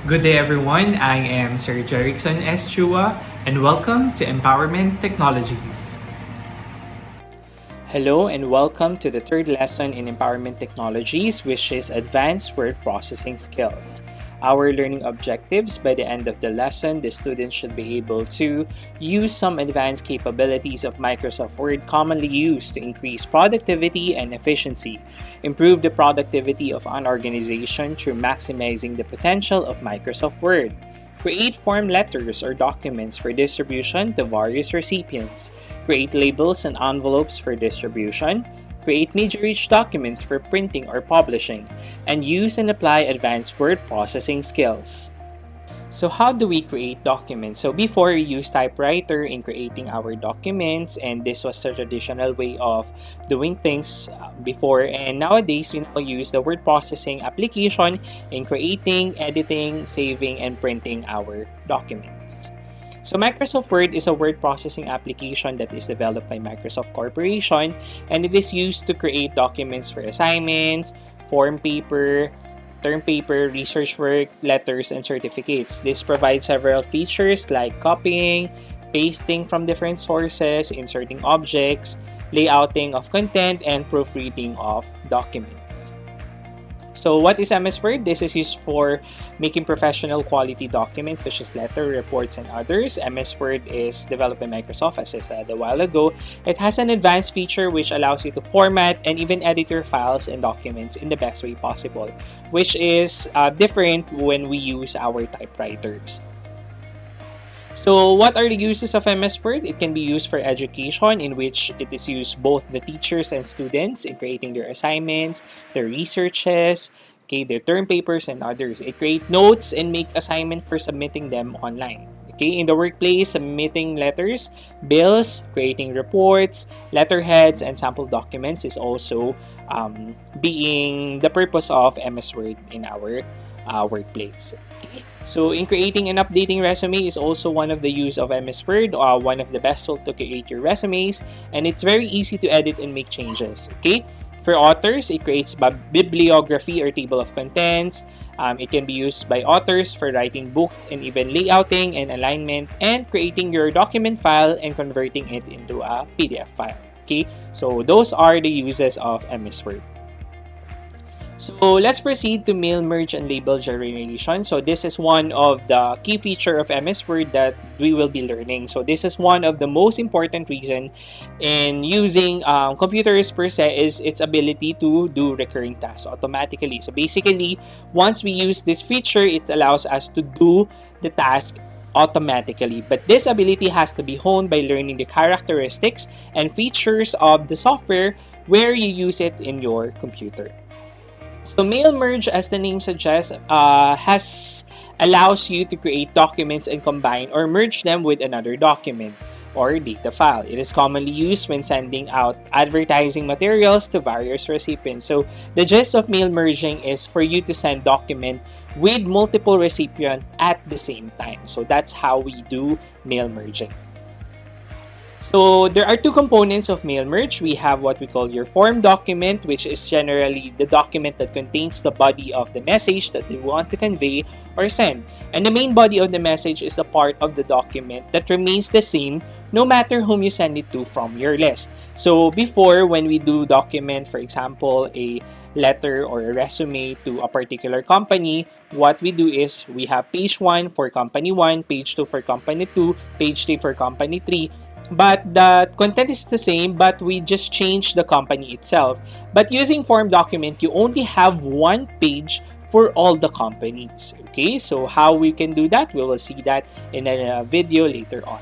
Good day everyone, I am Sir Jerickson S. Chua and welcome to Empowerment Technologies. Hello and welcome to the third lesson in Empowerment Technologies, which is Advanced Word Processing Skills. Our learning objectives: by the end of the lesson, the students should be able to use some advanced capabilities of Microsoft Word commonly used to increase productivity and efficiency, improve the productivity of an organization through maximizing the potential of Microsoft Word, create form letters or documents for distribution to various recipients, create labels and envelopes for distribution, create major-reach documents for printing or publishing, and use and apply advanced word processing skills. So how do we create documents? So before, we used typewriter in creating our documents, and this was the traditional way of doing things before. And nowadays, we now use the word processing application in creating, editing, saving, and printing our documents. So Microsoft Word is a word processing application that is developed by Microsoft Corporation, and it is used to create documents for assignments, form paper, term paper, research work, letters, and certificates. This provides several features like copying, pasting from different sources, inserting objects, layouting of content, and proofreading of documents. So what is MS Word? This is used for making professional quality documents such as letter, reports, and others. MS Word is developed by Microsoft, as I said a while ago. It has an advanced feature which allows you to format and even edit your files and documents in the best way possible, which is different when we use our typewriters. So what are the uses of MS Word? It can be used for education, in which it is used both the teachers and students in creating their assignments, their researches, their term papers, and others. It creates notes and make assignment for submitting them online. In the workplace, submitting letters, bills, creating reports, letterheads, and sample documents is also being the purpose of MS Word in our workplace. So in creating and updating resume is also one of the use of MS Word, one of the best tools to create your resumes, and it's very easy to edit and make changes. For authors, it creates bibliography or table of contents. It can be used by authors for writing books and even layouting and alignment, and creating your document file and converting it into a PDF file. So those are the uses of MS Word. So let's proceed to mail merge and label generation. So this is one of the key feature of MS Word that we will be learning. So this is one of the most important reason in using computers per se is its ability to do recurring tasks automatically. So basically, once we use this feature, it allows us to do the task automatically. But this ability has to be honed by learning the characteristics and features of the software where you use it in your computer. So mail merge, as the name suggests, allows you to create documents and combine or merge them with another document or data file. It is commonly used when sending out advertising materials to various recipients. So the gist of mail merging is for you to send document with multiple recipients at the same time. So that's how we do mail merging. So there are two components of mail merge. We have what we call your form document, which is generally the document that contains the body of the message that you want to convey or send. And the main body of the message is a part of the document that remains the same no matter whom you send it to from your list. So before, when we do document, for example, a letter or a resume to a particular company, what we do is we have page 1 for company 1, page 2 for company 2, page 3 for company 3. But the content is the same, but we just change the company itself. But using form document, you only have one page for all the companies. So how we can do that? We will see that in a video later on.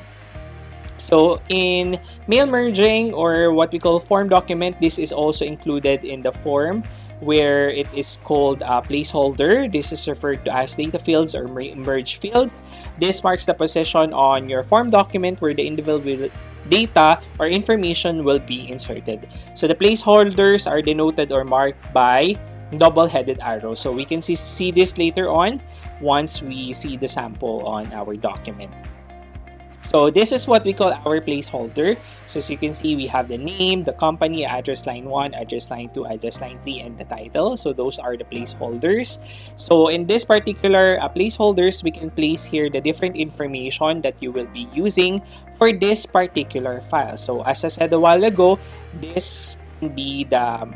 So in mail merging, or what we call form document, this is also included in the form where it is called a placeholder. This is referred to as data fields or merge fields. This marks the position on your form document where the individual data or information will be inserted. So the placeholders are denoted or marked by double-headed arrows. So we can see this later on once we see the sample on our document. So So this is what we call our placeholder. So as you can see, we have the name, the company, address line 1, address line 2, address line 3, and the title. So those are the placeholders. So in this particular placeholders, we can place here the different information that you will be using for this particular file. So as I said a while ago, this can be the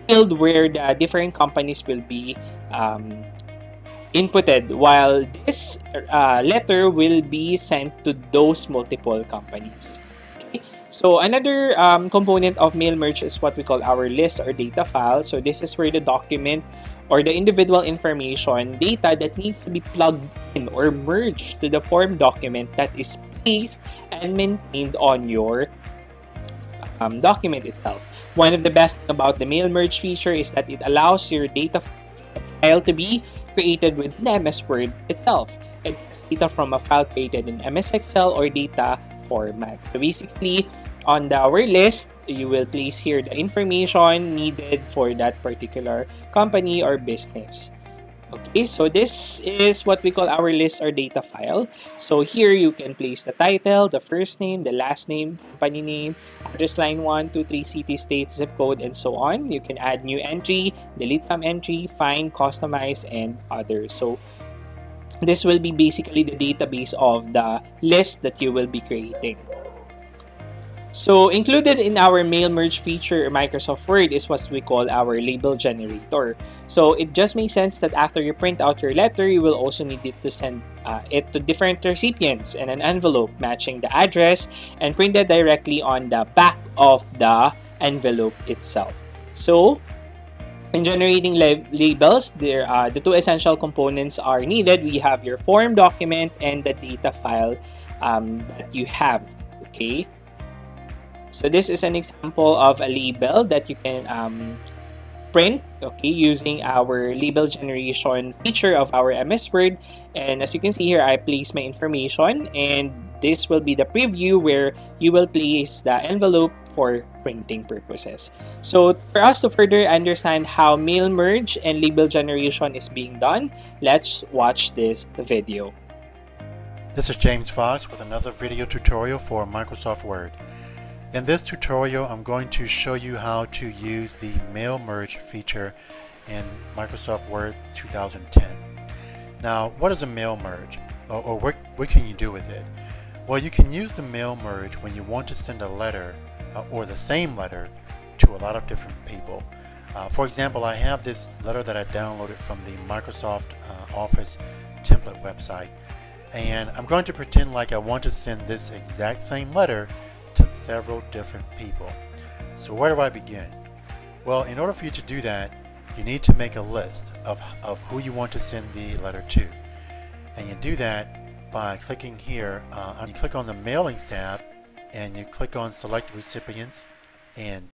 field where the different companies will be inputted, while this letter will be sent to those multiple companies. Okay? So another component of mail merge is what we call our list or data file. So this is where the document or the individual information data that needs to be plugged in or merged to the form document that is placed and maintained on your document itself. One of the best thing about the mail merge feature is that it allows your data file to be created with MS Word itself. It's data from a file created in MS Excel or data format. So basically, on our list, you will place here the information needed for that particular company or business. Okay, so this is what we call our list or data file. So here you can place the title, the first name, the last name, company name, address line 1, 2, 3, city, state, zip code, and so on. You can add new entry, delete some entry, find, customize, and others. So this will be basically the database of the list that you will be creating. So included in our mail merge feature in Microsoft Word is what we call our label generator. So it just makes sense that after you print out your letter, you will also need it to send it to different recipients in an envelope matching the address and printed directly on the back of the envelope itself. So in generating labels, the two essential components are needed. We have your form document and the data file that you have. Okay. So this is an example of a label that you can print, okay, using our label generation feature of our MS Word. And as you can see here, I place my information, and this will be the preview where you will place the envelope for printing purposes. So for us to further understand how mail merge and label generation is being done, let's watch this video. This is James Fox with another video tutorial for Microsoft Word. In this tutorial, I'm going to show you how to use the mail merge feature in Microsoft Word 2010. Now, what is a mail merge, or what can you do with it? Well, you can use the mail merge when you want to send a letter or the same letter to a lot of different people. For example, I have this letter that I downloaded from the Microsoft Office template website, and I'm going to pretend like I want to send this exact same letter to several different people. So where do I begin? Well, in order for you to do that, you need to make a list of who you want to send the letter to. And you do that by clicking here. You click on the Mailings tab, and you click on Select Recipients, and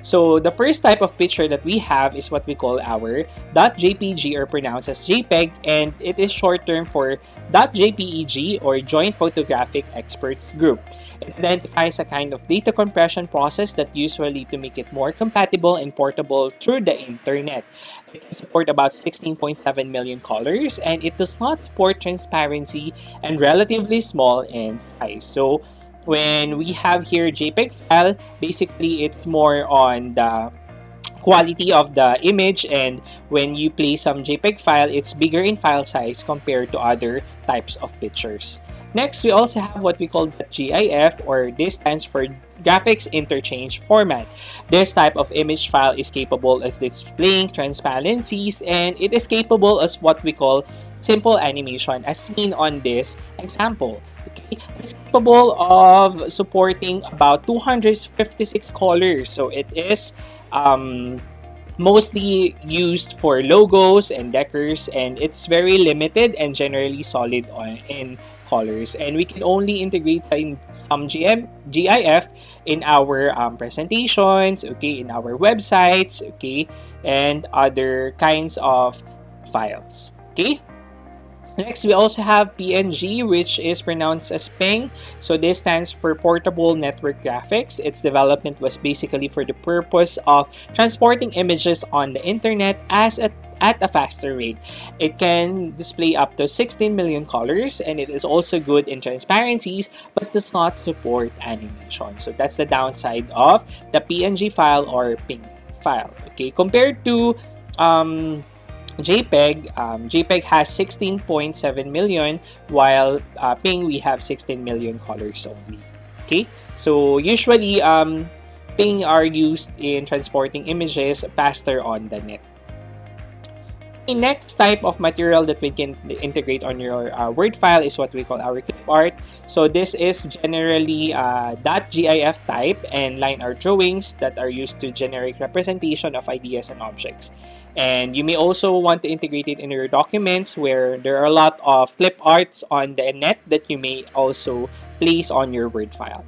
So the first type of picture that we have is what we call our .jpg, or pronounced as JPEG, and it is short term for .jpeg, or Joint Photographic Experts Group. It identifies a kind of data compression process that usually to make it more compatible and portable through the internet. It can support about 16.7 million colors, and it does not support transparency and relatively small in size. So when we have here JPEG file, basically it's more on the quality of the image, and when you play some JPEG file, it's bigger in file size compared to other types of pictures. Next, we also have what we call the GIF, or this stands for Graphics Interchange Format. This type of image file is capable of displaying transparencies, and it is capable as what we call simple animation, as seen on this example. Okay, it's capable of supporting about 256 colors, so it is mostly used for logos and decors, and it's very limited and generally solid in colors. And we can only integrate some GIF in our presentations, okay, in our websites, okay, and other kinds of files, okay. Next, we also have PNG, which is pronounced as PNG. So this stands for Portable Network Graphics. Its development was basically for the purpose of transporting images on the internet at a faster rate. It can display up to 16 million colors, and it is also good in transparencies, but does not support animation. So that's the downside of the PNG file or PNG file. Okay, compared to JPEG, JPEG has 16.7 million, while PNG we have 16 million colors only. Okay, so usually PNG are used in transporting images faster on the net. The next type of material that we can integrate on your Word file is what we call our clip art. So this is generally .gif type and line art drawings that are used to generate representation of ideas and objects. And you may also want to integrate it in your documents, where there are a lot of clip arts on the net that you may also place on your Word file.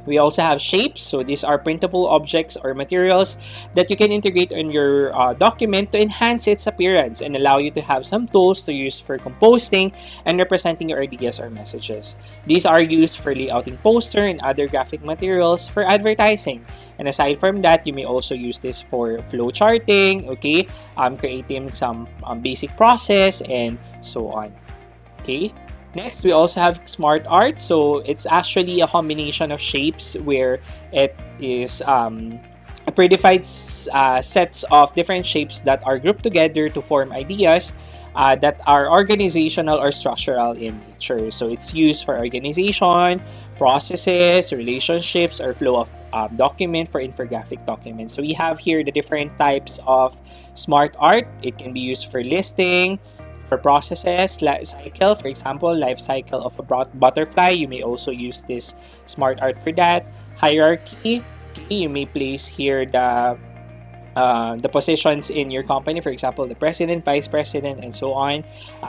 We also have shapes, so these are printable objects or materials that you can integrate in your document to enhance its appearance and allow you to have some tools to use for composting and representing your ideas or messages. These are used for layouting poster and other graphic materials for advertising. And aside from that, you may also use this for flow charting, okay, creating some basic process and so on, okay. Next, we also have smart art. So it's actually a combination of shapes where it is predefined sets of different shapes that are grouped together to form ideas that are organizational or structural in nature. So it's used for organization, processes, relationships, or flow of document for infographic documents. So we have here the different types of smart art. It can be used for listing, for processes, cycle, for example, life cycle of a butterfly. You may also use this smart art for that. Hierarchy, okay, you may place here the positions in your company, for example, the president, vice president, and so on.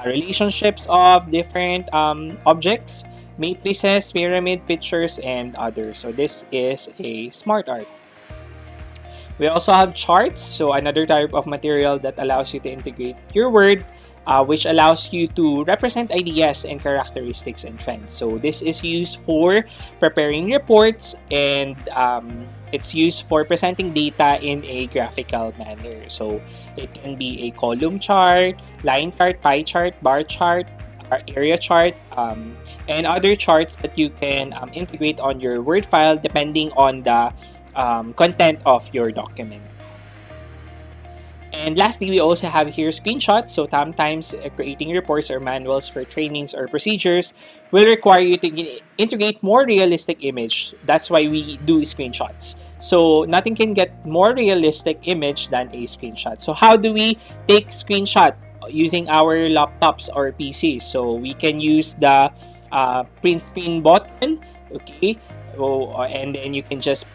Relationships of different objects, matrices, pyramid, pictures, and others. So this is a smart art. We also have charts, so another type of material that allows you to integrate your Word, which allows you to represent ideas and characteristics and trends. So this is used for preparing reports, and it's used for presenting data in a graphical manner. So it can be a column chart, line chart, pie chart, bar chart, area chart, and other charts that you can integrate on your Word file depending on the content of your document. And lastly, we also have here screenshots. So sometimes creating reports or manuals for trainings or procedures will require you to integrate more realistic image. That's why we do screenshots. So nothing can get more realistic image than a screenshot. So how do we take screenshot? Using our laptops or PCs. So we can use the print screen button, okay, and then you can just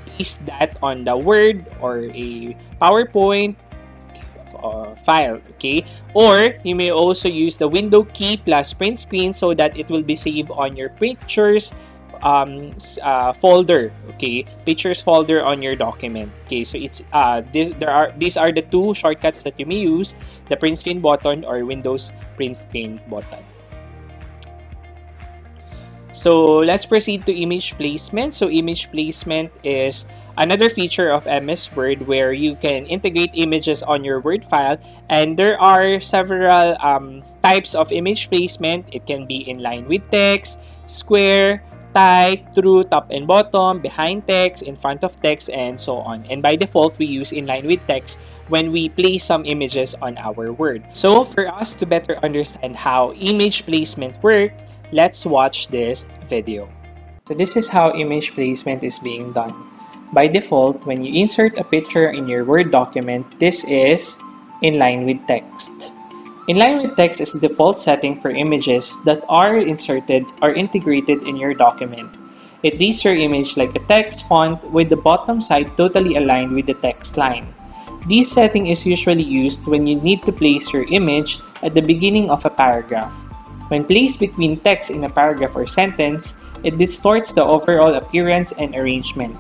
paste that on the Word or a PowerPoint file, okay. Or you may also use the window key plus print screen so that it will be saved on your pictures folder, okay, pictures folder on your document. Okay, so it's these are the two shortcuts that you may use: the print screen button or Windows print screen button. So let's proceed to image placement. So image placement is another feature of MS Word where you can integrate images on your Word file, and there are several types of image placement. It can be in line with text, square, tight, through, top and bottom, behind text, in front of text, and so on. And by default, we use in line with text when we place some images on our Word. So for us to better understand how image placement works, let's watch this video. So this is how image placement is being done. By default, when you insert a picture in your Word document, this is in line with text. In line with text is the default setting for images that are inserted or integrated in your document. It reads your image like a text font with the bottom side totally aligned with the text line. This setting is usually used when you need to place your image at the beginning of a paragraph. When placed between text in a paragraph or sentence, it distorts the overall appearance and arrangement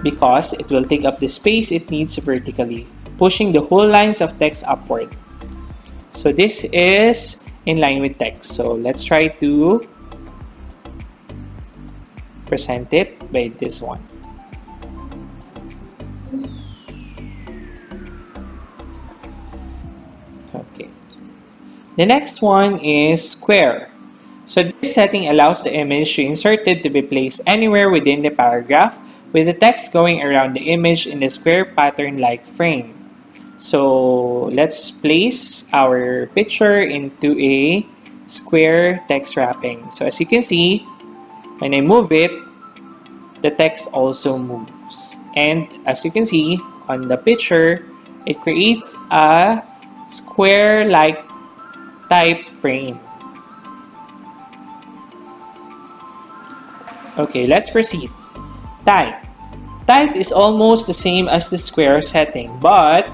because it will take up the space it needs vertically, pushing the whole lines of text upward. So this is in line with text. So let's try to present it by this one. Okay. The next one is square. So this setting allows the image you inserted to be placed anywhere within the paragraph, with the text going around the image in a square pattern-like frame. So let's place our picture into a square text wrapping. So as you can see, when I move it, the text also moves. And as you can see on the picture, it creates a square-like type frame. Okay, let's proceed. Tight. Tight is almost the same as the square setting, but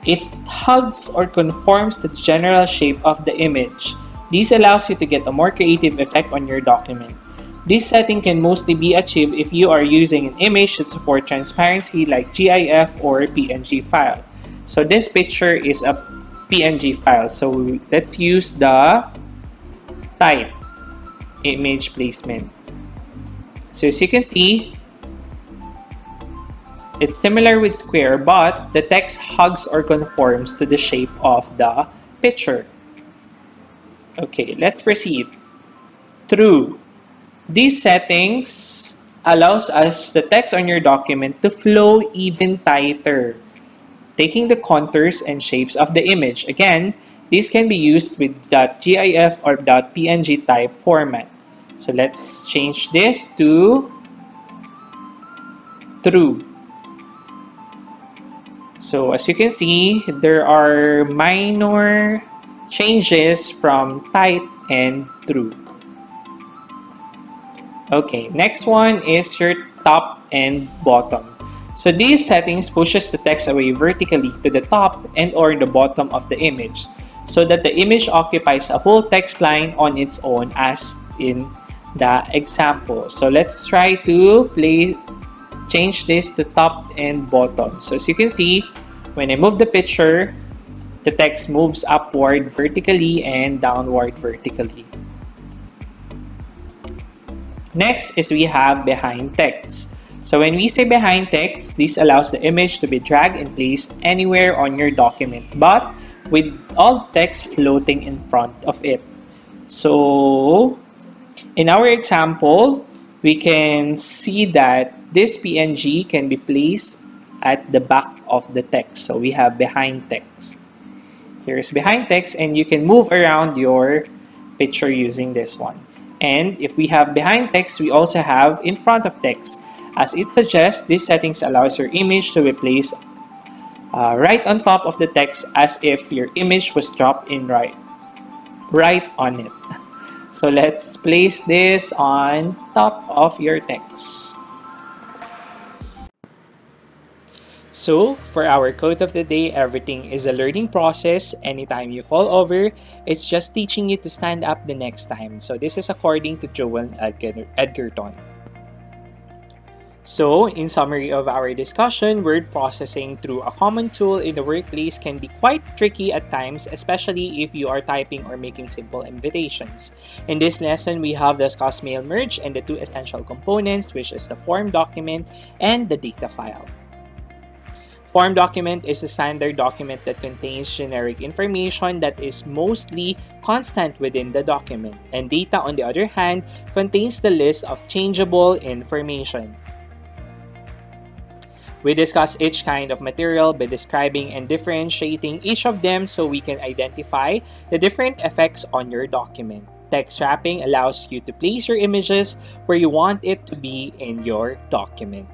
it hugs or conforms to the general shape of the image. This allows you to get a more creative effect on your document. This setting can mostly be achieved if you are using an image that supports transparency like GIF or PNG file. So this picture is a PNG file. So let's use the tight image placement. So as you can see, it's similar with square, but the text hugs or conforms to the shape of the picture. Okay, let's proceed. Through. These settings allows us the text on your document to flow even tighter, taking the contours and shapes of the image. Again, this can be used with .gif or .png type format. So let's change this to through. So as you can see, there are minor changes from tight and through. Okay, next one is your top and bottom. So these settings pushes the text away vertically to the top and or the bottom of the image, so that the image occupies a whole text line on its own as in the example. So let's try to change this to top and bottom. So as you can see, when I move the picture, the text moves upward vertically and downward vertically. Next is we have behind text. So when we say behind text, this allows the image to be dragged and placed anywhere on your document, but with all text floating in front of it. So in our example, we can see that this PNG can be placed at the back of the text. So we have behind text. Here's behind text, and you can move around your picture using this one. And if we have behind text, we also have in front of text. As it suggests, this settings allows your image to be placed right on top of the text, as if your image was dropped in right on it. So let's place this on top of your text. So, for our quote of the day, everything is a learning process. Anytime you fall over, it's just teaching you to stand up the next time. So, this is according to Joel Edgerton. So, in summary of our discussion, word processing through a common tool in the workplace can be quite tricky at times, especially if you are typing or making simple invitations. In this lesson, we have discussed mail merge and the two essential components, which is the form document and the data file. Form document is a standard document that contains generic information that is mostly constant within the document, and data, on the other hand, contains the list of changeable information. We discuss each kind of material by describing and differentiating each of them so we can identify the different effects on your document. Text wrapping allows you to place your images where you want it to be in your document.